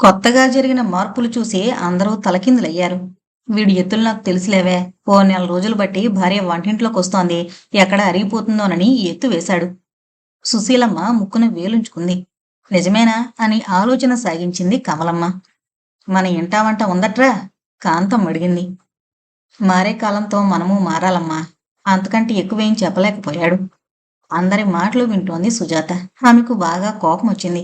కొత్తగా జరిగిన మార్పులు చూసి అందరూ తలకిందులయ్యారు. వీడి ఎత్తులు నాకు తెలుసులేవే. ఓ నెల రోజులు బట్టి భార్య వంటింట్లోకొస్తోంది. ఎక్కడ అరిగిపోతుందోనని ఎత్తు వేశాడు. సుశీలమ్మ ముక్కున వేలుంచుకుంది. నిజమేనా అని ఆలోచన సాగించింది కమలమ్మ. మన ఇంటా వంట ఉందట్రా? కాంతం అడిగింది. మారే కాలంతో మనము మారాలమ్మా. అంతకంటే ఎక్కువేం చెప్పలేకపోయాడు. అందరి మాటలు వింటోంది సుజాత. ఆమెకు బాగా కోపం వచ్చింది.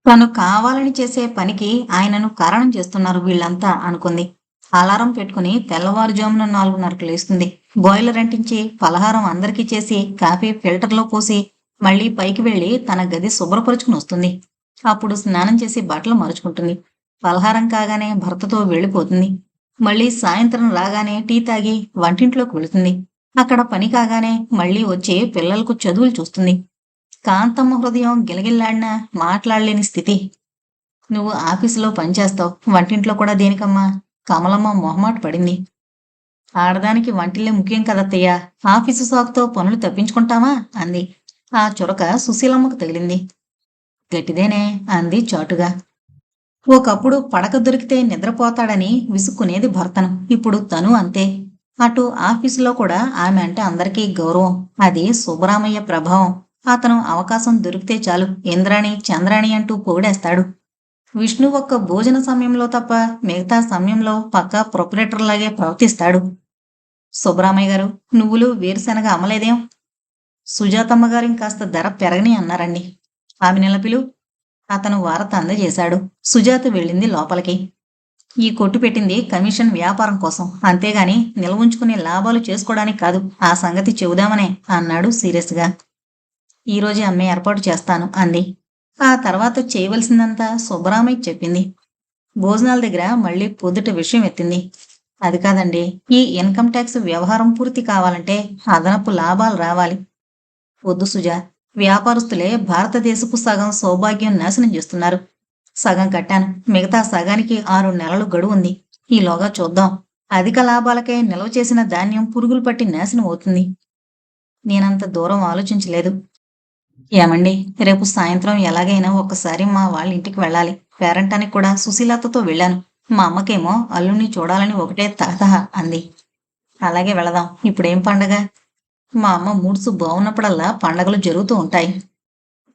తను కావాలని చేసే పనికి ఆయనను కారణం చేస్తున్నారు వీళ్ళంతా అనుకుంది. అలారం పెట్టుకుని తెల్లవారుజామున 4:30కు లేస్తుంది. బాయిలర్ అంటించి పలహారం అందరికీ చేసి కాఫీ ఫిల్టర్లో పోసి మళ్ళీ పైకి వెళ్లి తన గది శుభ్రపరుచుకుని వస్తుంది. అప్పుడు స్నానం చేసి బట్టలు మరుచుకుంటుంది. పలహారం కాగానే భర్తతో వెళ్ళిపోతుంది. మళ్ళీ సాయంత్రం రాగానే టీ తాగి వంటింట్లోకి వెళుతుంది. అక్కడ పని కాగానే మళ్ళీ వచ్చి పిల్లలకు చదువులు చూస్తుంది. కాంతమ్మ హృదయం గిలగిల్లాడినా మాట్లాడలేని స్థితి. నువ్వు ఆఫీసులో పనిచేస్తావు, వంటింట్లో కూడా దేనికమ్మా? కమలమ్మ మొహమాట పడింది. ఆడదానికి వంటిల్లే ముఖ్యం కదత్తయ్య. ఆఫీసు సాకుతో పనులు తప్పించుకుంటావా అంది. ఆ చురక సుశీలమ్మకు తగిలింది. గట్టిదేనే అంది చాటుగా. ఒకప్పుడు పడక దొరికితే నిద్రపోతాడని విసుక్కునేది భర్తను. ఇప్పుడు తను అంతే. అటు ఆఫీసులో కూడా ఆమె అంటే అందరికీ గౌరవం. అది సుబ్బరామయ్య ప్రభావం. అతను అవకాశం దొరికితే చాలు ఇంద్రాణి చంద్రాణి అంటూ పొగిడేస్తాడు. విష్ణు ఒక్క భోజన సమయంలో తప్ప మిగతా సమయంలో పక్కా ప్రొపరేటర్ లాగే ప్రవర్తిస్తాడు. సుబ్బరామయ్య గారు, నువ్వులు వేరుశనగ అమ్మలేదేం? సుజాతమ్మ గారు ఇంకాస్త ధర పెరగని అన్నారండి. ఆమె నిలపిలు. అతను వార్త అందజేశాడు. సుజాత వెళ్ళింది లోపలికి. ఈ కొట్టు పెట్టింది కమిషన్ వ్యాపారం కోసం, అంతేగాని నిల్వుంచుకునే లాభాలు చేసుకోవడానికి కాదు. ఆ సంగతి చెబుదామనే అన్నాడు సీరియస్గా. ఈరోజే అమ్మే ఏర్పాటు చేస్తాను అంది. ఆ తర్వాత చేయవలసిందంతా సుబ్బరామయ్య చెప్పింది. భోజనాల దగ్గర మళ్ళీ పొద్దుట విషయం ఎత్తింది. అది కాదండి, ఈ ఇన్కమ్ ట్యాక్స్ వ్యవహారం పూర్తి కావాలంటే అదనపు లాభాలు రావాలి. వద్దు సుజా, వ్యాపారస్తులే భారతదేశపు సగం సౌభాగ్యం నాశనం చేస్తున్నారు. సగం కట్టాను, మిగతా సగానికి 6 నెలలు గడువు ఉంది. ఈలోగా చూద్దాం. అధిక లాభాలకే నిల్వ చేసిన ధాన్యం పురుగులు పట్టి నాశనం అవుతుంది. నేనంత దూరం ఆలోచించలేదు. ఏమండి, రేపు సాయంత్రం ఎలాగైనా ఒక్కసారి మా వాళ్ళ ఇంటికి వెళ్ళాలి. పేరంటానికి కూడా సుశీలతతో వెళ్ళాను. మా అమ్మకేమో అల్లుణ్ణి చూడాలని ఒకటే తహతహ అంది. అలాగే వెళదాం. ఇప్పుడేం పండగ? మా అమ్మ మూడ్సు బాగున్నప్పుడల్లా పండగలు జరుగుతూ ఉంటాయి.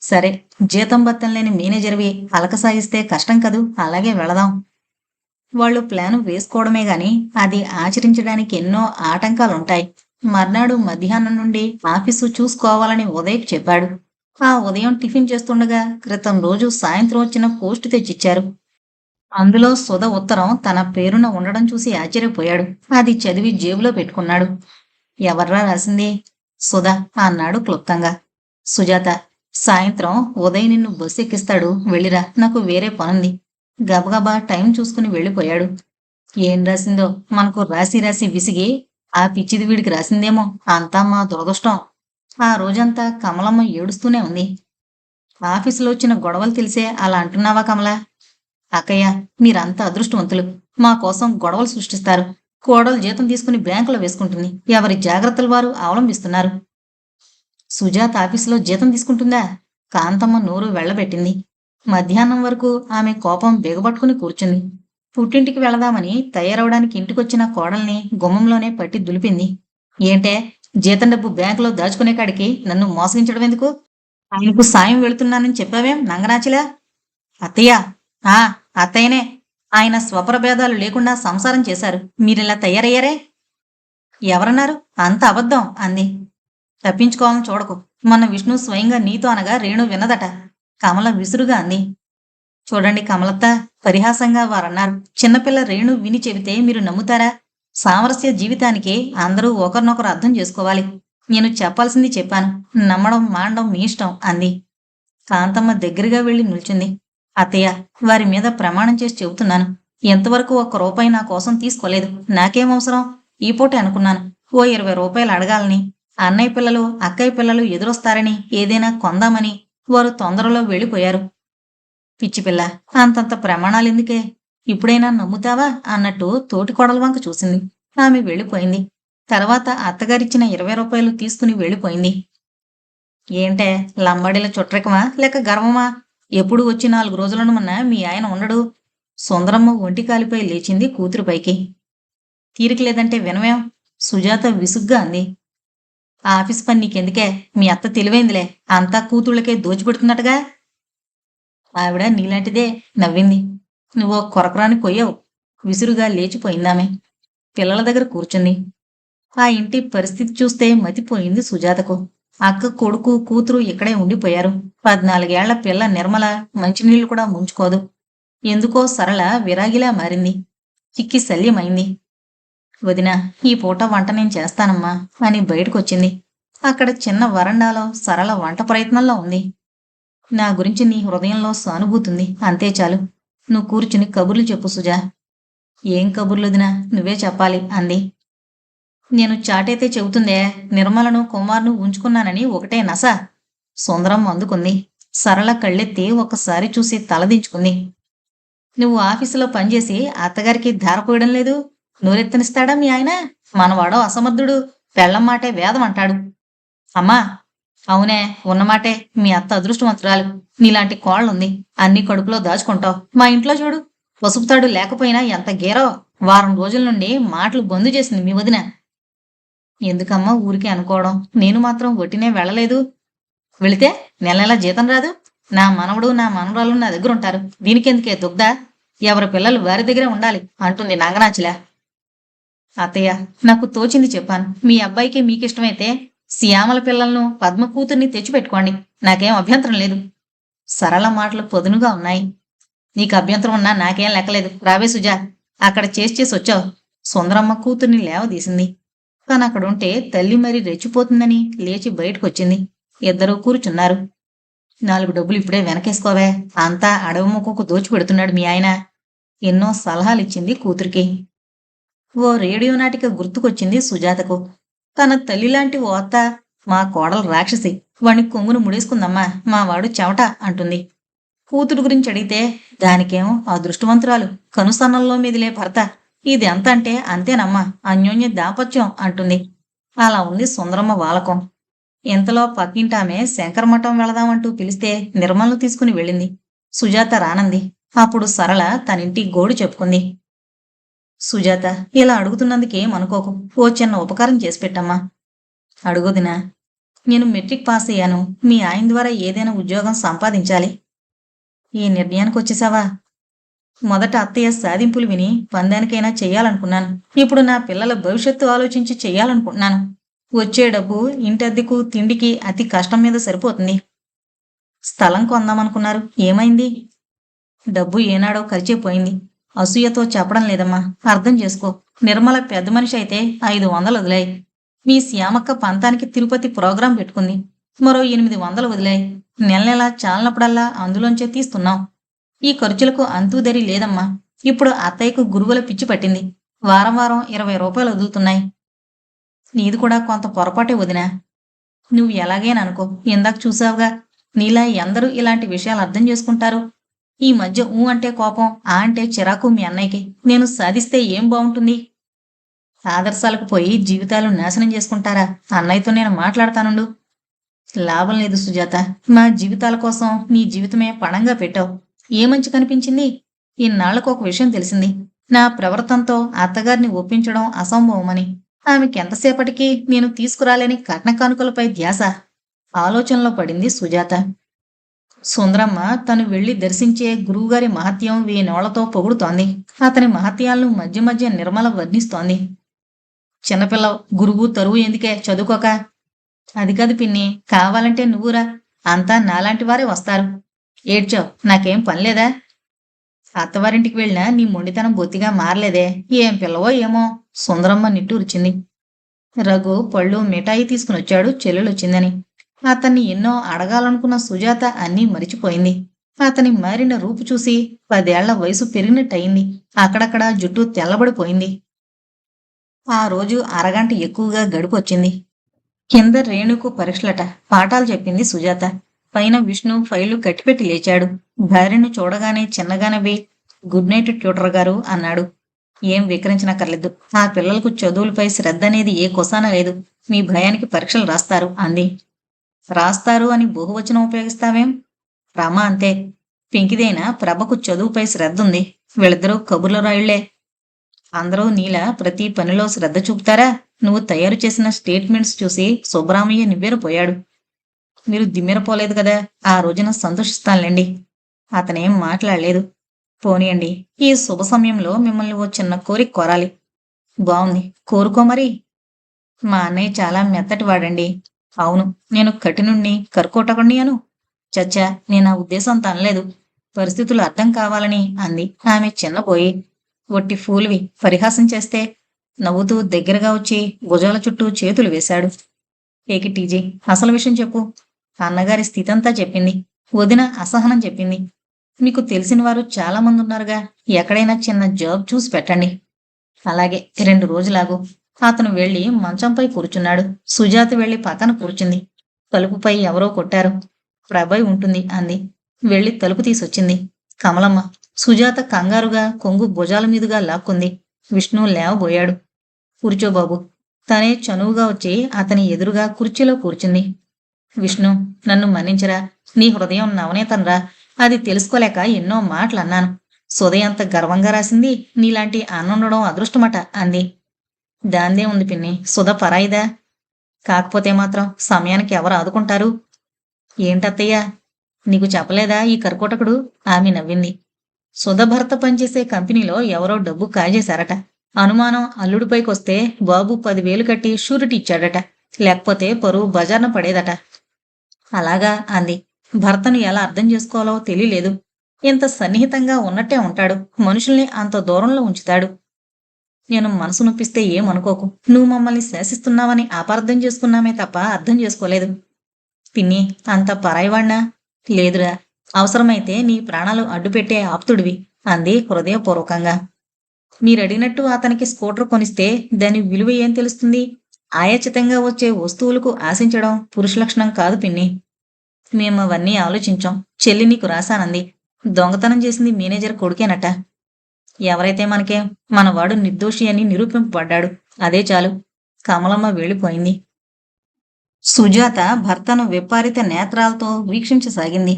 సరే, జీతం బత్తం లేని మేనేజర్వి అలక సాగిస్తే కష్టం కదూ. అలాగే వెళదాం. వాళ్ళు ప్లాను వేసుకోవడమే గాని అది ఆచరించడానికి ఎన్నో ఆటంకాలుంటాయి. మర్నాడు మధ్యాహ్నం నుండి ఆఫీసు చూసుకోవాలని ఉదయ్కి చెప్పాడు. ఆ ఉదయం టిఫిన్ చేస్తుండగా క్రితం రోజు సాయంత్రం వచ్చిన పోస్టు తెచ్చిచ్చారు. అందులో సుధ ఉత్తరం తన పేరున ఉండడం చూసి ఆశ్చర్యపోయాడు. అది చదివి జేబులో పెట్టుకున్నాడు. ఎవర్రా రాసింది? సుధ అన్నాడు క్లుప్తంగా. సుజాత. సాయంత్రం ఉదయ్ నిన్ను బస్సు ఎక్కిస్తాడు, వెళ్ళిరా, నాకు వేరే పనుంది. గబగబా టైం చూసుకుని వెళ్ళిపోయాడు. ఏం రాసిందో మనకు రాసి రాసి విసిగి ఆ పిచ్చిది వీడికి రాసిందేమో. అంతా మా దురదృష్టం. ఆ రోజంతా కమలమ్మ ఏడుస్తూనే ఉంది. ఆఫీసులో వచ్చిన గొడవలు తెలిసే అలా అంటున్నావా కమలా? అక్కయ్య, మీరంతా అదృష్టవంతులు. మా కోసం గొడవలు సృష్టిస్తారు. కోడలు జీతం తీసుకుని బ్యాంకులో వేసుకుంటుంది. ఎవరి జాగ్రత్తలు వారు అవలంబిస్తున్నారు. సుజాత ఆఫీసులో జీతం తీసుకుంటుందా? కాంతమ్మ నోరు వెళ్ళబెట్టింది. మధ్యాహ్నం వరకు ఆమె కోపం బిగబట్టుకుని కూర్చుంది. పుట్టింటికి వెళదామని తయారవడానికి ఇంటికొచ్చిన కోడల్ని గుమ్మంలోనే పట్టి దులిపింది. ఏంటే, జీతం డబ్బు బ్యాంకులో దాచుకునే కాడికి నన్ను మోసగించడం ఎందుకు? ఆయనకు సాయం వెళుతున్నానని చెప్పావేం నంగనాచిలా? అత్తయ్య. ఆ, అత్తయ్యనే. ఆయన స్వప్రభేదాలు లేకుండా సంసారం చేశారు. మీరిలా తయారయ్యారే? ఎవరన్నారు? అంత అబద్ధం అంది. తప్పించుకోవాలని చూడకు. మొన్న విష్ణు స్వయంగా నీతో అనగా రేణు విన్నదట. కమల విసురుగా అంది. చూడండి కమలత్త, పరిహాసంగా వారన్నారు. చిన్నపిల్ల రేణు విని చెబితే మీరు నమ్ముతారా? సామరస్య జీవితానికి అందరూ ఒకరినొకరు అర్థం చేసుకోవాలి. నేను చెప్పాల్సింది చెప్పాను. నమ్మడం మాండం మీ ఇష్టం అంది. కాంతమ్మ దగ్గరగా వెళ్లి నిల్చుంది. అత్తయ్య, వారి మీద ప్రమాణం చేసి చెబుతున్నాను. ఎంతవరకు ₹1 నా కోసం తీసుకోలేదు. నాకేం అవసరం? ఈ పూటే అనుకున్నాను ఓ ₹20 అడగాలని. అన్నయ్య పిల్లలు అక్కయ్య పిల్లలు ఎదురొస్తారని ఏదైనా కొందామని వారు తొందరలో వెళ్ళిపోయారు. పిచ్చిపిల్ల, అంతంత ప్రమాణాలెందుకే? ఇప్పుడైనా నమ్ముతావా అన్నట్టు తోటికోడల వంక చూసింది. ఆమె వెళ్ళిపోయింది. తర్వాత అత్తగారిచ్చిన ₹20 తీసుకుని వెళ్ళిపోయింది. ఏంటే, లంబాడీల చుట్రకమా లేక గర్వమా? ఎప్పుడు వచ్చి 4 రోజులుండమన్నా మీ ఆయన ఉండడు. సుందరమ్మ ఒంటి కాలిపై లేచింది కూతురు పైకి. తీరిక లేదంటే వినవేం? సుజాత విసుగ్గా అంది. ఆ ఆఫీస్ పని నీకెందుకే? మీ అత్త తెలివైందిలే. అంతా కూతుళ్ళకే దోచిపెడుతున్నట్టుగా. ఆవిడ నీలాంటిదే నవ్వింది. నువ్వో కొరకరాని కొయ్యవు. విసురుగా లేచిపోయిందామె. పిల్లల దగ్గర కూర్చుంది. ఆ ఇంటి పరిస్థితి చూస్తే మతిపోయింది సుజాతకు. అక్క, కొడుకు, కూతురు ఇక్కడే ఉండిపోయారు. 14 ఏళ్ల పిల్ల నిర్మల మంచినీళ్లు కూడా ముంచుకోదు. ఎందుకో సరళ విరాగిలా మారింది. చిక్కి శల్యమైంది. వదినా, ఈ పూట వంట నేను చేస్తానమ్మా అని బయటకొచ్చింది. అక్కడ చిన్న వరండాలో సరళ వంట ప్రయత్నంలో ఉంది. నా గురించి నీ హృదయంలో సానుభూతుంది, అంతే చాలు. నువ్వు కూర్చుని కబుర్లు చెప్పు సుజా. ఏం కబుర్లొదినా, నువ్వే చెప్పాలి అంది. నేను చాటైతే చెబుతుందే, నిర్మలను కుమార్ను ఉంచుకున్నానని ఒకటే నస. సుందరం అందుకుంది. సరళ కళ్ళెత్తి ఒక్కసారి చూసి తలదించుకుంది. నువ్వు ఆఫీసులో పనిచేసి అత్తగారికి ధారపోయడం లేదు? నోరెత్తనిస్తాడా మీ ఆయన? మనవాడో అసమర్థుడు. పెళ్ళం మాటే వేదం అంటాడు. అమ్మా, అవునే, ఉన్నమాటే. మీ అత్త అదృష్టవంతురాలు. నీలాంటి కోళ్ళుంది. అన్ని కడుపులో దాచుకుంటావు. మా ఇంట్లో చూడు, పసుపుతాడు లేకపోయినా ఎంత గేరో. వారం రోజుల నుండి మాటలు బందు చేసింది మీ వదిన. ఎందుకమ్మా ఊరికే అనుకోవడం? నేను మాత్రం ఒట్టినే వెళ్ళలేదు. వెళితే నెల నెలా జీతం రాదు. నా మనవడు, నా మనవరాలు నా దగ్గర ఉంటారు. దీనికెందుకే దుగ్ధ? ఎవరి పిల్లలు వారి దగ్గరే ఉండాలి అంటుంది నాగనాచిలా. అత్తయ్య, నాకు తోచింది చెప్పాను. మీ అబ్బాయికి మీకిష్టమైతే శ్యామల పిల్లలను, పద్మ కూతుర్ని తెచ్చిపెట్టుకోండి. నాకేం అభ్యంతరం లేదు. సరళ మాటలు పొదునుగా ఉన్నాయి. నీకు అభ్యంతరం ఉన్నా నాకేం లెక్కలేదు. రావే సుజా, అక్కడ చేసి వచ్చావు. సుందరమ్మ కూతుర్ని లేవదీసింది. తనక్కడుంటే తల్లి మరి రెచ్చిపోతుందని లేచి బయటకొచ్చింది. ఇద్దరూ కూర్చున్నారు. 4 డబ్బులు ఇప్పుడే వెనకేసుకోవే. అంతా అడవి ముక్కకు దోచిపెడుతున్నాడు మీ ఆయన. ఎన్నో సలహాలిచ్చింది కూతురికి. ఓ రేడియో నాటిక గుర్తుకొచ్చింది సుజాతకు. తన తల్లిలాంటి ఓ అత్త, మా కోడలు రాక్షసి, వాణ్ణి కొంగును ముడేసుకుందమ్మా, మా వాడు చెమట అంటుంది. కూతురు గురించి అడిగితే, దానికేమో ఆ దృష్టవంతురాలు, కనుసన్నల్లో మెదిలే భర్త, ఇది ఎంత అంటే అంతేనమ్మా, అన్యోన్య దాపత్యం అంటుంది. అలా ఉంది సుందరమ్మ వాలకం. ఇంతలో పక్కింటామె శంకరమఠం వెళదామంటూ పిలిస్తే నిర్మలను తీసుకుని వెళ్ళింది. సుజాత రానంది. అప్పుడు సరళ తనింటి గోడు చెప్పుకుంది. సుజాత, ఇలా అడుగుతున్నందుకేమనుకోకు. ఓ చిన్న ఉపకారం చేసి పెట్టమ్మా. అడుగుదినా. నేను మెట్రిక్ పాస్ అయ్యాను. మీ ఆయన ద్వారా ఏదైనా ఉద్యోగం సంపాదించాలి. ఈ నిర్ణయానికి వచ్చేసావా? మొదట అత్తయ్య సాధింపులు విని పందానికైనా చెయ్యాలనుకున్నాను. ఇప్పుడు నా పిల్లల భవిష్యత్తు ఆలోచించి చెయ్యాలనుకుంటున్నాను. వచ్చే డబ్బు ఇంటద్దెకు, తిండికి అతి కష్టం మీద సరిపోతుంది. స్థలం కొందామనుకున్నారు, ఏమైంది? డబ్బు ఏనాడో ఖర్చైపోయింది. అసూయతో చెప్పడం లేదమ్మా, అర్థం చేసుకో. నిర్మల పెద్ద మనిషి అయితే 500 వదిలాయి. మీ శ్యామక్క పంతానికి తిరుపతి ప్రోగ్రాం పెట్టుకుంది. మరో 800 వదిలాయి. నెల నెలా చాలనప్పుడల్లా అందులోంచే తీస్తున్నాం. ఈ ఖర్చులకు అంతూదరి లేదమ్మా. ఇప్పుడు అత్తయ్యకు గురువుల పిచ్చి పట్టింది. వారం వారం 20 రూపాయలు వదులుతున్నాయి. నీది కూడా కొంత పొరపాటే వదినా. నువ్వు ఎలాగేననుకో, ఇందాక చూసావుగా, నీలా ఎందరూ ఇలాంటి విషయాలు అర్థం చేసుకుంటారు. ఈ మధ్య ఊ అంటే కోపం, ఆ అంటే చిరాకు మీ అన్నయ్యకి. నేను సాధిస్తే ఏం బాగుంటుంది? ఆదర్శాలకు పోయి జీవితాలు నాశనం చేసుకుంటారా? అన్నయ్యతో నేను మాట్లాడతానుండు. లాభం లేదు సుజాత. మా జీవితాల కోసం నీ జీవితమే పణంగా పెట్టావు. ఏ మంచి కనిపించింది? ఇన్నాళ్లకు ఒక విషయం తెలిసింది. నా ప్రవర్తనతో అత్తగారిని ఒప్పించడం అసంభవమని. ఆమెకెంతసేపటికి నేను తీసుకురాలేని కట్న కానుకలపై ధ్యాస. ఆలోచనలో పడింది సుజాత. సుందరమ్మ తను వెళ్లి దర్శించే గురువుగారి మహత్యం వేనోళ్లతో పొగుడుతోంది. అతని మహత్యాలను మధ్య మధ్య నిర్మల వర్ణిస్తోంది. చిన్నపిల్ల, గురువు తరువు ఎందుకే, చదువుకోక. అది కాదు పిన్ని, కావాలంటే నువ్వురా. అంతా నాలాంటి వారే వస్తారు. ఏడ్చావు, నాకేం పనిలేదా? అత్తవారింటికి వెళ్ళినా నీ మొండితనం బొత్తిగా మారలేదే. ఏం పిల్లవో ఏమో. సుందరమ్మ నిట్టూర్చింది. రఘు పళ్ళు మిఠాయి తీసుకునొచ్చాడు చెల్లెలొచ్చిందని. అతన్ని ఎన్నో అడగాలనుకున్న సుజాత అన్నీ మరిచిపోయింది. అతని మారిన రూపు చూసి 10 ఏళ్ల వయసు పెరిగినట్టయింది. అక్కడక్కడ జుట్టు తెల్లబడిపోయింది. ఆ రోజు అరగంట ఎక్కువగా గడిపొచ్చింది. కింద రేణుకు పరీక్షలట. పాఠాలు చెప్పింది సుజాత. పైన విష్ణు ఫైళ్లు కట్టిపెట్టి లేచాడు. భార్యను చూడగానే చిన్నగానవి, గుడ్ నైట్ ట్యూటర్ గారు అన్నాడు. ఏం వికరించనక్కర్లేదు. ఆ పిల్లలకు చదువులపై శ్రద్ధ అనేది ఏ కొసాన లేదు. మీ భయానికి పరీక్షలు రాస్తారు అంది. రాస్తారు అని బహువచనం ఉపయోగిస్తావేం? రమ అంతే. పింకిదైనా ప్రభకు చదువుపై శ్రద్ధ ఉంది. వీళ్ళిద్దరూ కబుర్ల రాయుళ్లే. అందరూ నీలా ప్రతి పనిలో శ్రద్ధ చూపుతారా? నువ్వు తయారు చేసిన స్టేట్మెంట్స్ చూసి సుబ్బరామయ్య నివ్వెరపోయాడు. మీరు దిమ్మెరపోలేదు కదా, ఆ రోజున సంతోషిస్తానులేండి. అతనేం మాట్లాడలేదు. పోనీయండి, ఈ శుభ సమయంలో మిమ్మల్ని ఓ చిన్న కోరిక కోరాలి. బావుంది, కోరుకో మరి. మా అన్నయ్య చాలా మెత్తటివాడండి. అవును, నేను కఠినుణ్ణి, కర్కోటకుణ్ణి అను. చచ్చా, నేను ఆ ఉద్దేశంతో అనలేదు. పరిస్థితులు అర్థం కావాలని అంది ఆమె చిన్నపోయి. ఒట్టి ఫూల్వి, పరిహాసం చేస్తే. నవ్వుతూ దగ్గరగా వచ్చి భుజాల చుట్టూ చేతులు వేశాడు. ఏకిటీజీ, అసలు విషయం చెప్పు. అన్నగారి స్థితంతా చెప్పింది. వదిన అసహనం చెప్పింది. మీకు తెలిసిన వారు చాలా మంది ఉన్నారుగా, ఎక్కడైనా చిన్న జాబ్ చూసి పెట్టండి. అలాగే, 2 రోజులాగు. అతను వెళ్లి మంచంపై కూర్చున్నాడు. సుజాత వెళ్లి పక్కన కూర్చుంది. తలుపుపై ఎవరో కొట్టారు. ప్రభయ్ ఉంటుంది అంది. వెళ్లి తలుపు తీసొచ్చింది. కమలమ్మ. సుజాత కంగారుగా కొంగు భుజాల మీదుగా లాక్కుంది. విష్ణు లేవబోయాడు. కూర్చో బాబు. తనే చనువుగా వచ్చి అతని ఎదురుగా కుర్చీలో కూర్చుంది. విష్ణు, నన్ను మన్నించరా. నీ హృదయం నవనీతంరా. అది తెలుసుకోలేక ఎన్నో మాటలన్నాను. సుధయ అంత గర్వంగా రాసింది. నీలాంటి అన్నుండడం అదృష్టమట అంది. దాందే ఉంది పిన్ని, సుధ పరాయిదా? కాకపోతే మాత్రం సమయానికి ఎవరు ఆదుకుంటారు? ఏంటత్తయ్యా, నీకు చెప్పలేదా ఈ కర్కోటకుడు? ఆమె నవ్వింది. సుధ భర్త పనిచేసే కంపెనీలో ఎవరో డబ్బు కాజేశారట. అనుమానం అల్లుడిపైకొస్తే బాబు 10,000 కట్టి షూరిటీ ఇచ్చాడట. లేకపోతే పరువు బజార్న పడేదట. అలాగా అంది. భర్తను ఎలా అర్థం చేసుకోవాలో తెలియలేదు. ఇంత సన్నిహితంగా ఉన్నట్టే ఉంటాడు. మనుషుల్ని అంత దూరంలో ఉంచుతాడు. నేను మనసు నొప్పిస్తే ఏమనుకోకు. నువ్వు మమ్మల్ని శాసిస్తున్నావని అపార్థం చేసుకున్నామే తప్ప అర్థం చేసుకోలేదు. పిన్ని, అంత పరాయివాణ్ణా? లేదురా. అవసరమైతే నీ ప్రాణాలు అడ్డుపెట్టే ఆప్తుడివి అంది హృదయపూర్వకంగా. మీరడిగినట్టు అతనికి స్కూటర్ కొనిస్తే దాని విలువ ఏం తెలుస్తుంది? ఆయాచితంగా వచ్చే వస్తువులకు ఆశించడం పురుష లక్షణం కాదు పిన్ని. మేము అవన్నీ ఆలోచించాం. చెల్లి నీకు రాశానంది. దొంగతనం చేసింది మేనేజర్ కొడుకేనట. ఎవరైతే మనకే, మనవాడు నిర్దోషి అని నిరూపింపబడ్డాడు. అదే చాలు. కమలమ్మ వెళ్ళిపోయింది. సుజాత భర్తను విప్పారిత నేత్రాలతో వీక్షించసాగింది.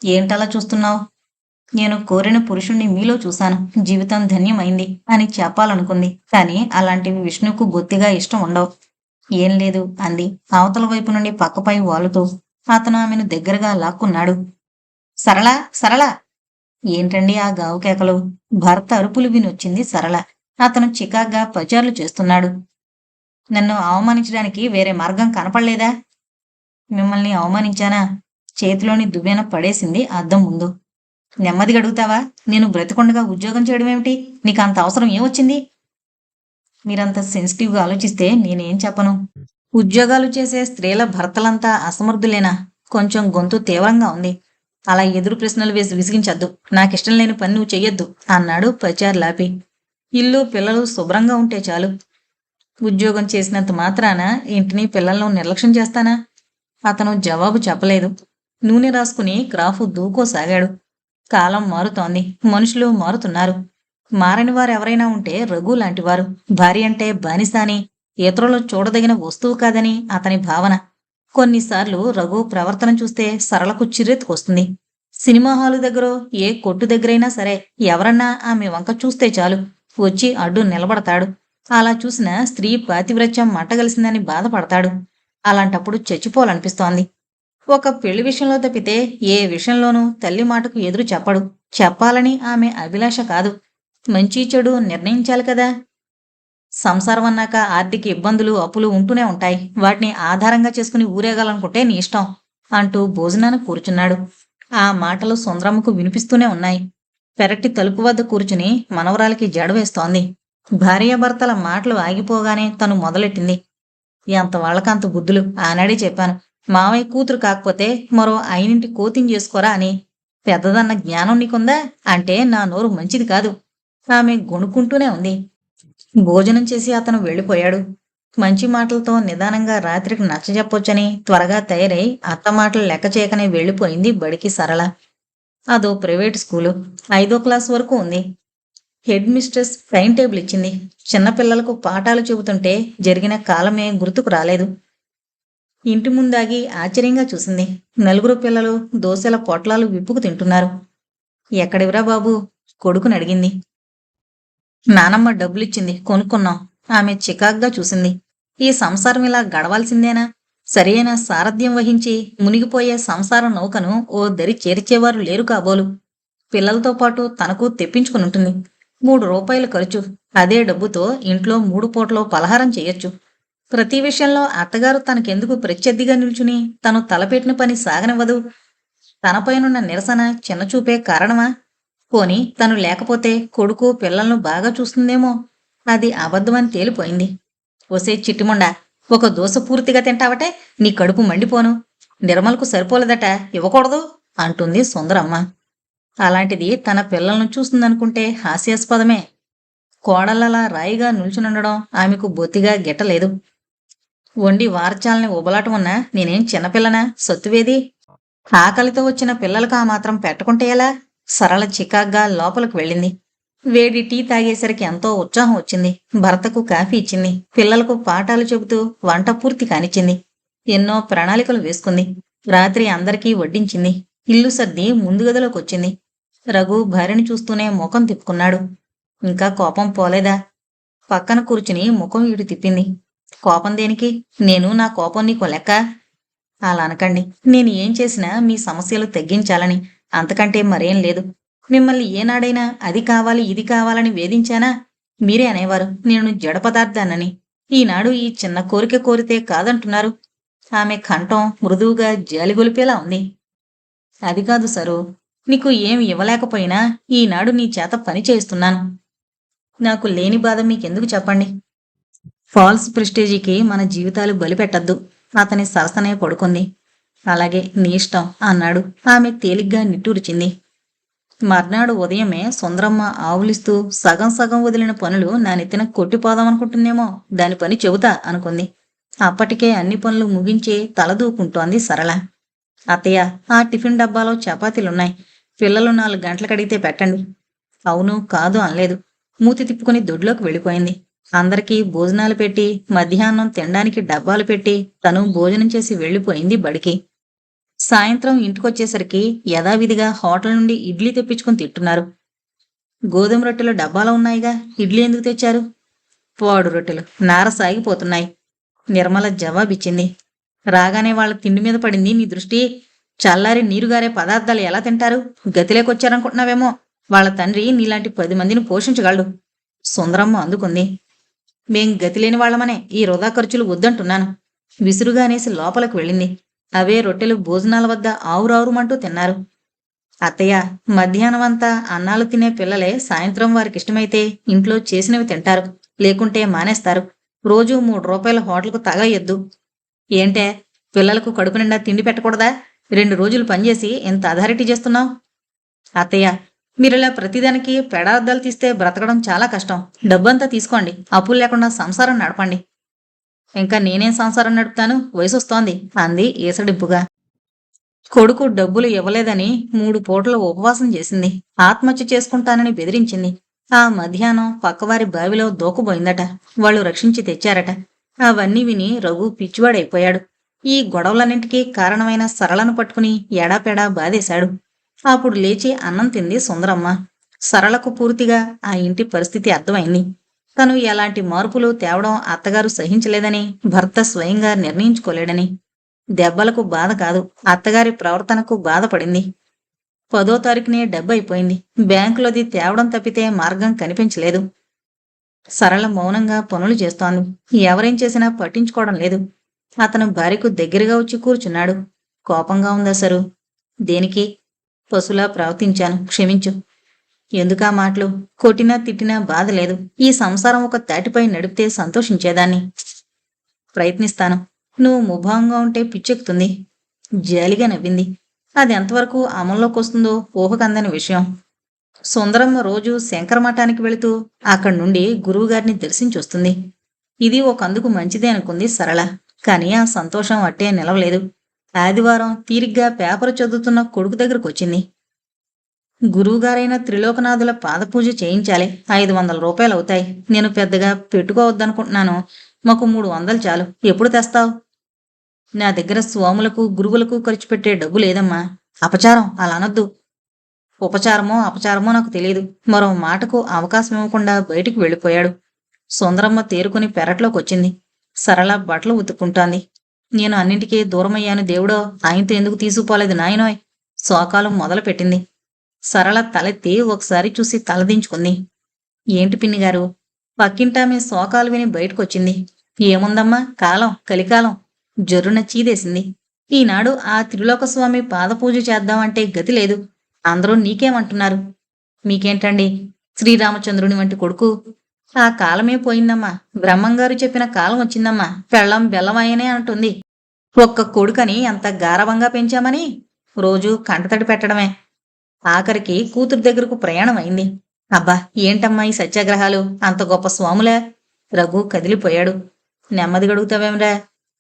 ఏంటలా చూస్తున్నావు? నేను కోరిన పురుషుణ్ణి మీలో చూశాను. జీవితం ధన్యమైంది అని చెప్పాలనుకుంది. కానీ అలాంటివి విష్ణుకు బొత్తిగా ఇష్టం ఉండవు. ఏం లేదు అంది అవతల వైపు నుండి పక్కపై వాలుతూ. అతను ఆమెను దగ్గరగా లాక్కున్నాడు. సరళ, సరళ! ఏంటండి ఆ గావు కేకలు? భర్త అరుపులు వినొచ్చింది సరళ. అతను చికాగ్గా పచార్లు చేస్తున్నాడు. నన్ను అవమానించడానికి వేరే మార్గం కనపడలేదా? మిమ్మల్ని అవమానించానా? చేతిలోని దువ్వెన పడేసింది అద్దం ముందు. నెమ్మదిగా అడుగుతావా? నేను బ్రతికొండగా ఉద్యోగం చేయడం ఏమిటి? నీకు అంత అవసరం ఏమొచ్చింది? మీరంత సెన్సిటివ్గా ఆలోచిస్తే నేనేం చెప్పను. ఉద్యోగాలు చేసే స్త్రీల భర్తలంతా అసమర్థులేనా? కొంచెం గొంతు తీవ్రంగా ఉంది. అలా ఎదురు ప్రశ్నలు వేసి విసిగించద్దు. నాకిష్టం లేని పని నువ్వు చెయ్యొద్దు అన్నాడు పచార్లాపి. ఇల్లు పిల్లలు శుభ్రంగా ఉంటే చాలు. ఉద్యోగం చేసినంత మాత్రాన ఇంటిని పిల్లలను నిర్లక్ష్యం చేస్తానా? అతను జవాబు చెప్పలేదు. నూనె రాసుకుని క్రాఫు దూకోసాగాడు. కాలం మారుతోంది. మనుషులు మారుతున్నారు. మారని వారెవరైనా ఉంటే రఘు లాంటివారు. భార్య అంటే బానిస అని, ఇతరులు చూడదగిన వస్తువు కాదని అతని భావన. కొన్నిసార్లు రఘు ప్రవర్తన చూస్తే సరళకు చిర్రెత్తుకొస్తుంది. సినిమా హాలు దగ్గర, ఏ కొట్టు దగ్గరైనా సరే ఎవరన్నా ఆమె వంక చూస్తే చాలు వచ్చి అడ్డు నిలబడతాడు. అలా చూసిన స్త్రీ పాతివ్రత్యం మట్టగలిసిందని బాధపడతాడు. అలాంటప్పుడు చచ్చిపోవాలనిపిస్తోంది. ఒక పెళ్లి విషయంలో తప్పితే ఏ విషయంలోనూ తల్లి మాటకు ఎదురు చెప్పడు. చెప్పాలని ఆమె అభిలాష కాదు. మంచి చెడు నిర్ణయించాలి కదా. సంసారం అన్నాక ఆర్థిక ఇబ్బందులు, అప్పులు ఉంటూనే ఉంటాయి. వాటిని ఆధారంగా చేసుకుని ఊరేగాలనుకుంటే నీ ఇష్టం అంటూ భోజనానికి కూర్చున్నాడు. ఆ మాటలు సుందరమ్మకు వినిపిస్తూనే ఉన్నాయి. పెరటి తలుపు వద్ద కూర్చుని మనవరాలికి జడవేస్తోంది. భార్యాభర్తల మాటలు ఆగిపోగానే తను మొదలెట్టింది. ఎంత వాళ్ళకంత బుద్ధులు. ఆనాడే చెప్పాను, మావయ్య కూతురు కాకపోతే మరో అయినింటి కోతిని చేసుకోరా అని. పెద్దదన్న జ్ఞానం నీకుందా? అంటే నా నోరు మంచిది కాదు. ఆమె గొణుకుంటూనే ఉంది. భోజనం చేసి అతను వెళ్ళిపోయాడు. మంచి మాటలతో నిదానంగా రాత్రికి నచ్చజెప్పొచ్చని త్వరగా తయారై అత్త మాటలు లెక్క చేయకనే వెళ్ళిపోయింది బడికి సరళ. అదో ప్రైవేట్ స్కూలు. 5వ క్లాస్ వరకు ఉంది. హెడ్ మిస్ట్రెస్ టైం టేబుల్ ఇచ్చింది. చిన్నపిల్లలకు పాఠాలు చెబుతుంటే జరిగిన కాలమే గుర్తుకు రాలేదు. ఇంటి ముందాగి ఆశ్చర్యంగా చూసింది. నలుగురు పిల్లలు దోశల పొట్లాలు విప్పుకు తింటున్నారు. ఎక్కడివిరా బాబూ? కొడుకునడిగింది. నానమ్మ డబ్బులిచ్చింది, కొనుక్కున్నాం. ఆమె చికాగ్గా చూసింది. ఈ సంసారం ఇలా గడవాల్సిందేనా? సరియైన సారథ్యం వహించి మునిగిపోయే సంసార నౌకను ఓ దరి చేర్చేవారు లేరు కాబోలు. పిల్లలతో పాటు తనకు తెప్పించుకునుంటుంది. 3 రూపాయలు ఖర్చు. అదే డబ్బుతో ఇంట్లో 3 పూటలో పలహారం చెయ్యొచ్చు. ప్రతి విషయంలో అత్తగారు తనకెందుకు ప్రత్యర్థిగా నిల్చుని తను తలపెట్టిన పని సాగనివ్వదు? తనపైనున్న నిరసన, చిన్నచూపే కారణమా? పోని తను లేకపోతే కొడుకు పిల్లలను బాగా చూస్తుందేమో. అది అబద్ధమని తేలిపోయింది. ఒసే చిట్టిముండా, ఒక దోశ పూర్తిగా తింటావటే నీ కడుపు మండిపోను. నిర్మలకు సరిపోలేదట, ఇవ్వకూడదు అంటుంది సుందరమ్మ. అలాంటిది తన పిల్లలను చూస్తుందనుకుంటే హాస్యాస్పదమే. కోడలలా రాయిగా నిల్చునుండడం ఆమెకు బొత్తిగా గిట్టలేదు. వండి వార్చాలని ఉబలాటం ఉన్నా నేనేం చిన్నపిల్లనా? సొత్తువేది? ఆకలితో వచ్చిన పిల్లలకు ఆ మాత్రం పెట్టకుంటే ఎలా? సరళ చికాగ్గా లోపలికి వెళ్ళింది. వేడి టీ తాగేసరికి ఎంతో ఉత్సాహం వచ్చింది. భర్తకు కాఫీ ఇచ్చింది. పిల్లలకు పాఠాలు చెబుతూ వంట పూర్తి కానిచ్చింది. ఎన్నో ప్రణాళికలు వేసుకుంది. రాత్రి అందరికీ వడ్డించింది. ఇల్లు సర్ది ముందు గదిలోకొచ్చింది. రఘు భార్యని చూస్తూనే ముఖం తిప్పుకున్నాడు. ఇంకా కోపం పోలేదా? పక్కన కూర్చుని ముఖం ఇటు తిప్పింది. కోపం దేనికి? నేను నా కోపం నీకో లెక్క? అలా అనకండి. నేను ఏం చేసినా మీ సమస్యలు తగ్గించాలని, అంతకంటే మరేం లేదు. మిమ్మల్ని ఏనాడైనా అది కావాలి ఇది కావాలని వేధించానా? మీరే అనేవారు నేను జడ పదార్థాన్నని. ఈనాడు ఈ చిన్న కోరిక కోరితే కాదంటున్నారు. ఆమె కంఠం మృదువుగా జాలిగొలిపేలా ఉంది. అది కాదు సరు. నీకు ఏం ఇవ్వలేకపోయినా ఈనాడు నీ చేత పని చేయిస్తున్నాను. నాకు లేని బాధ మీకెందుకు చెప్పండి? ఫాల్స్ ప్రెస్టేజీకి మన జీవితాలు బలిపెట్టద్దు. అతని సరసనే పడుకుంది. అలాగే నీ ఇష్టం అన్నాడు. ఆమె తేలిగ్గా నిట్టూర్చింది. మర్నాడు ఉదయమే సుందరమ్మ ఆవులిస్తూ సగం సగం వదిలిన పనులు నా నెత్తిన కొట్టిపోదామనుకుంటుందేమో, దాని పని చెబుతా అనుకుంది. అప్పటికే అన్ని పనులు ముగించి తలదూకుంటోంది సరళ. అత్తయ్య, ఆ టిఫిన్ డబ్బాలో చపాతీలున్నాయి. పిల్లలు 4 గంటలకడిగితే పెట్టండి. అవును కాదు అనలేదు. మూతి తిప్పుకుని దొడ్లోకి వెళ్ళిపోయింది. అందరికీ భోజనాలు పెట్టి మధ్యాహ్నం తినడానికి డబ్బాలు పెట్టి తను భోజనం చేసి వెళ్ళిపోయింది బడికి. సాయంత్రం ఇంటికొచ్చేసరికి యథావిధిగా హోటల్ నుండి ఇడ్లీ తెప్పించుకుని తింటున్నారు. గోధుమ రొట్టెలు డబ్బాలో ఉన్నాయిగా, ఇడ్లీ ఎందుకు తెచ్చారు? పోడు రొట్టెలు నార సాగిపోతున్నాయి. నిర్మల జవాబిచ్చింది. రాగానే వాళ్ళ తిండి మీద పడింది నీ దృష్టి. చల్లారి నీరుగారే పదార్థాలు ఎలా తింటారు? గతిలేకొచ్చారనుకుంటున్నావేమో. వాళ్ళ తండ్రి నీలాంటి 10 మందిని పోషించగలడు. సుందరమ్మ అందుకుంది. మేం గతిలేని వాళ్లమనే ఈ వృధా ఖర్చులు వద్దంటున్నాను. విసురుగానేసి లోపలికి వెళ్ళింది. అవే రొట్టెలు భోజనాల వద్ద ఆవురావురుమంటూ తిన్నారు. అత్తయ్య, మధ్యాహ్నమంతా అన్నాలు తినే పిల్లలే సాయంత్రం వారికిష్టమైతే ఇంట్లో చేసినవి తింటారు, లేకుంటే మానేస్తారు. రోజూ 3 రూపాయల హోటల్కు తగలయ్యొద్దు. ఏంటే, పిల్లలకు కడుపు నిండా తిండి పెట్టకూడదా? 2 రోజులు పనిచేసి ఎంత అథారిటీ చేస్తున్నావు? అత్తయ్య, మీరిలా ప్రతిదానికి పెడార్థాలు తీస్తే బ్రతకడం చాలా కష్టం. డబ్బంతా తీసుకోండి, అప్పులు లేకుండా సంసారం నడపండి. ఇంకా నేనేం సంసారం నడుపుతాను, వయసొస్తోంది అంది ఈసడింపుగా. కొడుకు డబ్బులు ఇవ్వలేదని 3 పూటలు ఉపవాసం చేసింది. ఆత్మహత్య చేసుకుంటానని బెదిరించింది. ఆ మధ్యాహ్నం పక్కవారి బావిలో దూకబోయిందట. వాళ్ళు రక్షించి తెచ్చారట. అవన్నీ విని రఘు పిచ్చివాడైపోయాడు. ఈ గొడవలన్నింటికీ కారణమైన సరళను పట్టుకుని ఎడాపెడా బాధేశాడు. అప్పుడు లేచి అన్నం తింది సుందరమ్మ. సరళకు పూర్తిగా ఆ ఇంటి పరిస్థితి అర్థమైంది. తను ఎలాంటి మార్పులు తేవడం అత్తగారు సహించలేదని, భర్త స్వయంగా నిర్ణయించుకోలేడని. దెబ్బలకు బాధ కాదు, అత్తగారి ప్రవర్తనకు బాధపడింది. 10వ తారీఖునే డబ్బైపోయింది. బ్యాంకులోది తేవడం తప్పితే మార్గం కనిపించలేదు. సరళ మౌనంగా పనులు చేస్తోంది. ఎవరేం చేసినా పట్టించుకోవడం లేదు. అతను భార్యకు దగ్గరగా వచ్చి కూర్చున్నాడు. కోపంగా ఉందా సరు? దేనికి? పశులా ప్రవర్తించాను, క్షమించు. ఎందుకా మాటలు? కొట్టినా తిట్టినా బాధ లేదు. ఈ సంసారం ఒక తాటిపై నడిపితే సంతోషించేదాన్ని. ప్రయత్నిస్తాను. నువ్వు ముభావంగా ఉంటే పిచ్చెక్కుతుంది. జాలిగా నవ్వింది. అది ఎంతవరకు అమల్లోకి వస్తుందో ఊహకందని విషయం. సుందరమ్మ రోజు శంకరమఠానికి వెళుతూ అక్కడి నుండి గురువుగారిని దర్శించొస్తుంది. ఇది ఒకందుకు మంచిదే అనుకుంది సరళ. కాని ఆ సంతోషం అట్టే నిలవలేదు. ఆదివారం తీరిగ్గా పేపరు చదువుతున్న కొడుకు దగ్గరకొచ్చింది. గురువుగారైన త్రిలోకనాథుల పాదపూజ చేయించాలి. 500 రూపాయలు అవుతాయి. నేను పెద్దగా పెట్టుకోవద్దనుకుంటున్నాను. మాకు 300 చాలు. ఎప్పుడు తెస్తావు? నా దగ్గర స్వాములకు గురువులకు ఖర్చు పెట్టే డబ్బు లేదమ్మా. అపచారం అలా అనొద్దు. ఉపచారమో అపచారమో నాకు తెలియదు. మరో మాటకు అవకాశం ఇవ్వకుండా బయటికి వెళ్ళిపోయాడు. సుందరమ్మ తేరుకుని పెరట్లోకొచ్చింది. సరళ బట్టలు ఉతుక్కుంటోంది. నేను అన్నింటికీ దూరమయ్యాను దేవుడో, ఆయనతో ఎందుకు తీసుకుపోలేదు నాయనోయ్. శోకాలు మొదలుపెట్టింది. సరళ తలెత్తి ఒకసారి చూసి తలదించుకుంది. ఏంటి పిన్నిగారు? పక్కింటామె శోకాలు విని బయటకొచ్చింది. ఏముందమ్మా, కాలం కలికాలం. జొర్రున చీదేసింది. ఈనాడు ఆ త్రిలోకస్వామి పాదపూజ చేద్దామంటే గతి లేదు. అందరూ నీకేమంటున్నారు? మీకేంటండి, శ్రీరామచంద్రుని వంటి కొడుకు. ఆ కాలమే పోయిందమ్మా. బ్రహ్మంగారు చెప్పిన కాలం వచ్చిందమ్మా. పెళ్ళం బెల్లమయ్యనే అంటుంది. ఒక్క కొడుకని ఎంత గారవంగా పెంచామని రోజు కంటతడి పెట్టడమే. ఆఖరికి కూతురు దగ్గరకు ప్రయాణం అయింది. అబ్బా, ఏంటమ్మా ఈ సత్యాగ్రహాలు? అంత గొప్ప స్వాములే? రఘు కదిలిపోయాడు. నెమ్మదిగడుగుతావేమ్రా?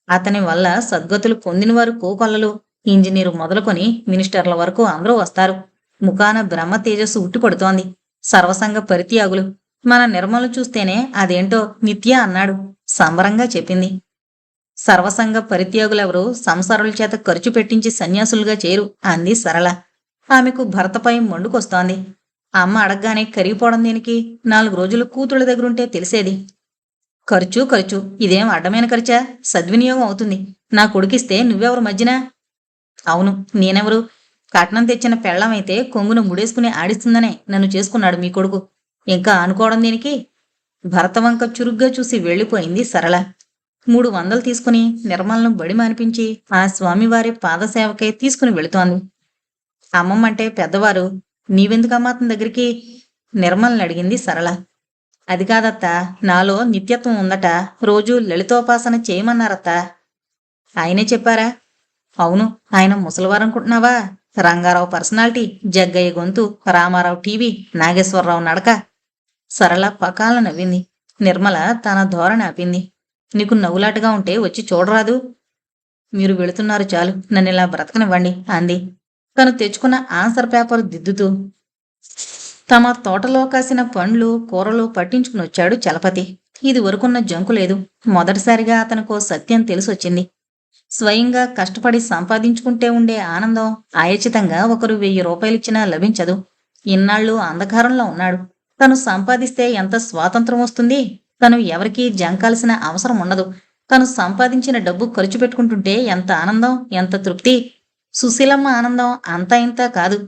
అతని వల్ల సద్గతులు పొందినవారు కోకొల్లలు. ఇంజనీరు మొదలుకొని మినిస్టర్ల వరకు అందరూ వస్తారు. ముఖాన బ్రహ్మ తేజస్సు ఉట్టిపడుతోంది. సర్వసంగ పరిత్యాగులు. మన నిర్మలు చూస్తేనే అదేంటో నిత్య అన్నాడు. సంబరంగా చెప్పింది. సర్వసంగ పరిత్యాగులెవరు సంసారుల చేత ఖర్చు పెట్టించి సన్యాసులుగా చేరు అంది సరళ. ఆమెకు భర్తపై మండుకొస్తోంది. అమ్మ అడగ్గానే కరిగిపోవడం దేనికి? 4 రోజులు కూతుళ్ళ దగ్గరుంటే తెలిసేది. ఖర్చు ఖర్చు, ఇదేం అడ్డమైన ఖర్చా? సద్వినియోగం అవుతుంది. నా కొడుకిస్తే నువ్వెవరు మధ్యన? అవును, నేనెవరు? కట్నం తెచ్చిన పెళ్ళమైతే కొంగును ముడేసుకుని ఆడిస్తుందనే నన్ను చేసుకున్నాడు మీ కొడుకు. ఇంకా అనుకోవడం దేనికి? భర్త వంక చురుగ్గా చూసి వెళ్ళిపోయింది సరళ. 300 తీసుకుని నిర్మలను బడి మానిపించి ఆ స్వామివారి పాదసేవకై తీసుకుని వెళుతోంది. అమ్మమ్మంటే పెద్దవారు. నీవెందుకమ్మా అతని దగ్గరికి? నిర్మల్ని అడిగింది సరళ. అది కాదత్తా, నాలో నిత్యత్వం ఉందట. రోజూ లలితోపాసన చేయమన్నారత్తా. ఆయనే చెప్పారా? అవును. ఆయన ముసలివారనుకుంటున్నావా? రంగారావు పర్సనాలిటీ, జగ్గయ్య గొంతు, రామారావు టీవీ, నాగేశ్వరరావు నడక. సరళ పకాల నవ్వింది. నిర్మల తన ధోరణి ఆపింది. నీకు నవ్వులాటగా ఉంటే వచ్చి చూడరాదు? మీరు వెళుతున్నారు చాలు, నన్నిలా బ్రతకనివ్వండి అంది తను తెచ్చుకున్న ఆన్సర్ పేపర్ దిద్దుతూ. తమ తోటలో కాసిన పండ్లు కూరలు పట్టించుకుని వచ్చాడు చలపతి. ఇది వరకున్న జంకు లేదు. మొదటిసారిగా అతనికో సత్యం తెలిసొచ్చింది. స్వయంగా కష్టపడి సంపాదించుకుంటే ఉండే ఆనందం ఆయచితంగా ఒకరు 1000 రూపాయలిచ్చినా లభించదు. ఇన్నాళ్ళు అంధకారంలో ఉన్నాడు. తను సంపాదిస్తే ఎంత స్వాతంత్రం వస్తుంది? తను ఎవరికీ జంకాల్సిన అవసరం ఉండదు. తను సంపాదించిన డబ్బు ఖర్చు పెట్టుకుంటుంటే ఎంత ఆనందం, ఎంత తృప్తి. సుశీలమ్మ ఆనందం అంతా ఇంతా కాదు.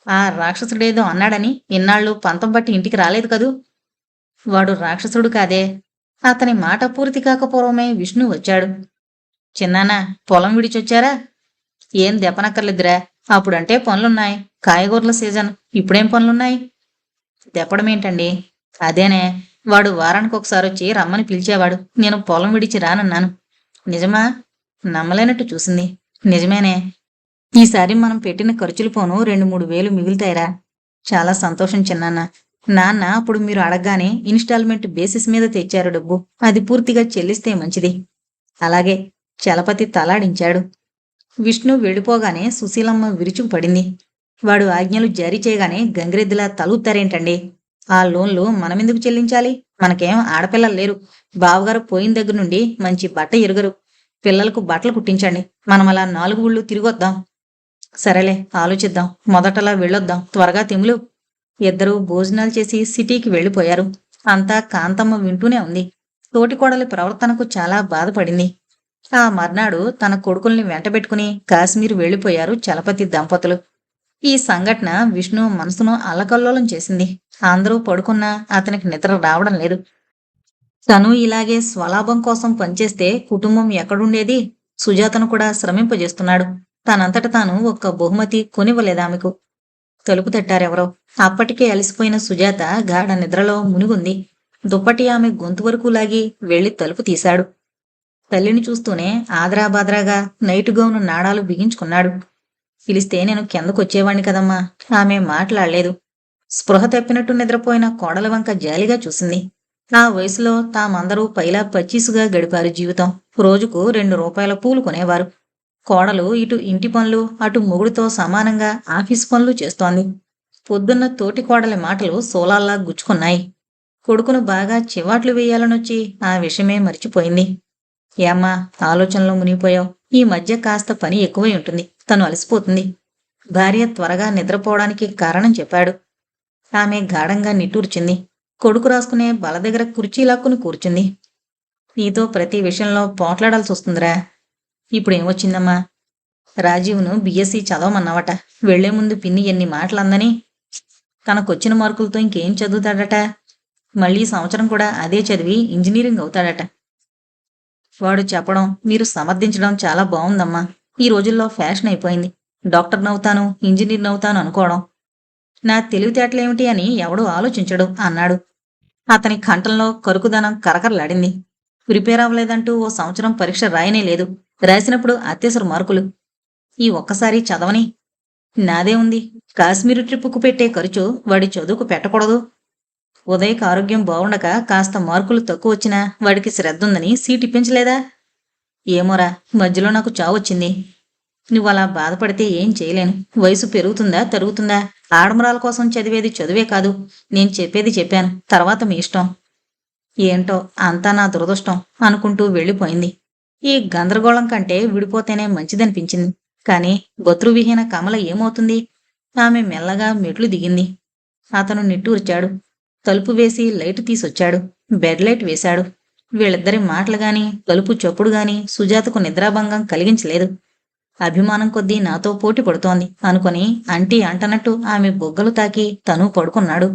ఆ రాక్షసుడేదో అన్నాడని ఇన్నాళ్ళు పంతం పట్టి ఇంటికి రాలేదు కదూ. వాడు రాక్షసుడు కాదే. అతని మాట పూర్తి కాకపోవడమే విష్ణు వచ్చాడు. చిన్నానా, పొలం విడిచొచ్చారా? ఏం దెప్పనక్కర్లేదురా. అప్పుడంటే పనులున్నాయి. కాయగూరల సీజన్. ఇప్పుడేం పనులున్నాయి? దెప్పడమేంటండి? అదేనే, వాడు వారానికి ఒకసారి వచ్చి రమ్మని పిలిచేవాడు. నేను పొలం విడిచి రానన్నాను. నిజమా? నమ్మలేనట్టు చూసింది. నిజమేనే. ఈసారి మనం పెట్టిన ఖర్చులు పోను 2-3 వేలు మిగులుతాయిరా. చాలా సంతోషం చిన్నాన్న. నాన్న అప్పుడు మీరు అడగగానే ఇన్స్టాల్మెంట్ బేసిస్ మీద తెచ్చారు డబ్బు. అది పూర్తిగా చెల్లిస్తే మంచిది. అలాగే. చలపతి తలాడించాడు. విష్ణు వెళ్ళిపోగానే సుశీలమ్మ విరుచుకుపడింది. వాడు ఆజ్ఞలు జారీ చేయగానే గంగిరెద్దులా తలూతారేంటండి? ఆ లోన్లు మనమెందుకు చెల్లించాలి? మనకేం ఆడపిల్లలు లేరు. బావగారు పోయిన దగ్గర నుండి మంచి బట్ట ఎరుగరు. పిల్లలకు బట్టలు కుట్టించండి. మనం అలా 4 ఊళ్ళు తిరిగొద్దాం. సరేలే, ఆలోచిద్దాం. మొదటలా వెళ్ళొద్దాం. త్వరగా తిములు. ఇద్దరూ భోజనాలు చేసి సిటీకి వెళ్ళిపోయారు. అంతా కాంతమ్మ వింటూనే ఉంది. తోటికోడలి ప్రవర్తనకు చాలా బాధపడింది. ఆ మర్నాడు తన కొడుకుల్ని వెంటబెట్టుకుని కాశ్మీర్ వెళ్ళిపోయారు చలపతి దంపతులు. ఈ సంఘటన విష్ణు మనసును అల్లకల్లోలం చేసింది. అందరూ పడుకున్నా అతనికి నిద్ర రావడం లేదు. తను ఇలాగే స్వలాభం కోసం పనిచేస్తే కుటుంబం ఎక్కడుండేది? సుజాతను కూడా శ్రమింపజేస్తున్నాడు. తనంతట తాను ఒక్క బహుమతి కొనివ్వలేదామెకు. తలుపు తట్టారెవరో. అప్పటికే అలసిపోయిన సుజాత గాఢ నిద్రలో మునిగుంది. దుప్పటి ఆమె గొంతు వరకు లాగి వెళ్లి తలుపు తీశాడు. తల్లిని చూస్తూనే ఆదరాబాద్రాగా నైటు గౌను నాడాలు బిగించుకున్నాడు. పిలిస్తే నేను కిందకొచ్చేవాణ్ణి కదమ్మా. ఆమె మాట్లాడలేదు. స్పృహ తప్పినట్టు నిద్రపోయిన కోడల వంక జాలిగా చూసింది. ఆ వయసులో తామందరూ పైలా పచ్చీసుగా గడిపారు జీవితం. రోజుకు 2 రూపాయల పూలు కొనేవారు. కోడలు ఇటు ఇంటి పనులు, అటు మొగుడితో సమానంగా ఆఫీసు పనులు చేస్తోంది. పొద్దున్న తోటి కోడలి మాటలు సోలాల్లా గుచ్చుకున్నాయి. కొడుకును బాగా చివాట్లు వేయాలనొచ్చి ఆ విషయమే మరిచిపోయింది. ఏమ్మా, ఆలోచనలో మునిగిపోయావు. ఈ మధ్య కాస్త పని ఎక్కువై ఉంటుంది. తను అలసిపోతుంది. భార్య త్వరగా నిద్రపోవడానికి కారణం చెప్పాడు. ఆమె గాఢంగా నిట్టూర్చింది. కొడుకు రాసుకునే బల దగ్గర కుర్చీ లాక్కుని కూర్చుంది. నీతో ప్రతి విషయంలో పోట్లాడాల్సి వస్తుందిరా. ఇప్పుడేమొచ్చిందమ్మా? రాజీవ్ను బీఎస్సీ చదవమన్నావట. వెళ్లే ముందు పిన్ని ఎన్ని మాటలందని. తనకొచ్చిన మార్కులతో ఇంకేం చదువుతాడట? మళ్ళీ సంవత్సరం కూడా అదే చదివి ఇంజనీరింగ్ అవుతాడట. వాడు చెప్పడం, మీరు సమర్థించడం చాలా బావుందమ్మా. ఈ రోజుల్లో ఫ్యాషన్ అయిపోయింది. డాక్టర్నవుతాను, ఇంజనీర్నవుతాను అనుకోవడం. నా తెలివితేటలేమిటి అని ఎవడూ ఆలోచించడు అన్నాడు. అతని కంఠంలో కరుకుదనం కరకరలాడింది. ప్రిపేర్ అవ్వలేదంటూ ఓ సంవత్సరం పరీక్ష రాయనే లేదు. రాసినప్పుడు అత్యవసర మార్కులు. ఈ ఒక్కసారి చదవని. నాదే ఉంది. కాశ్మీరు ట్రిప్పుకు పెట్టే ఖర్చు వాడి చదువుకు పెట్టకూడదు. ఉదయ్కి ఆరోగ్యం బావుండక కాస్త మార్కులు తక్కువ వచ్చినా వాడికి శ్రద్ధుందని సీట్ ఇప్పించలేదా? ఏమోరా, మధ్యలో నాకు చావొచ్చింది. నువ్వలా బాధపడితే ఏం చేయలేను. వయసు పెరుగుతుందా తరుగుతుందా? ఆడమరాల కోసం చదివేది చదువే కాదు. నేను చెప్పేది చెప్పాను, తర్వాత మీ ఇష్టం. ఏంటో అంతా నా దురదృష్టం అనుకుంటూ వెళ్ళిపోయింది. ఈ గందరగోళం కంటే విడిపోతేనే మంచిదనిపించింది. కాని బతురువిహీన కమల ఏమవుతుంది? ఆమె మెల్లగా మెట్లు దిగింది. అతను నిట్టూర్చాడు. తలుపు వేసి లైటు తీసొచ్చాడు. బెడ్ లైట్ వేశాడు. వీళ్ళిద్దరి మాటలుగాని తలుపు చప్పుడుగాని సుజాతకు నిద్రాభంగం కలిగించలేదు. అభిమానం కొద్దీ నాతో పోటీ పడుతోంది అనుకుని అంటీ అంటనట్టు ఆమె బొగ్గలు తాకి తను పడుకున్నాడు.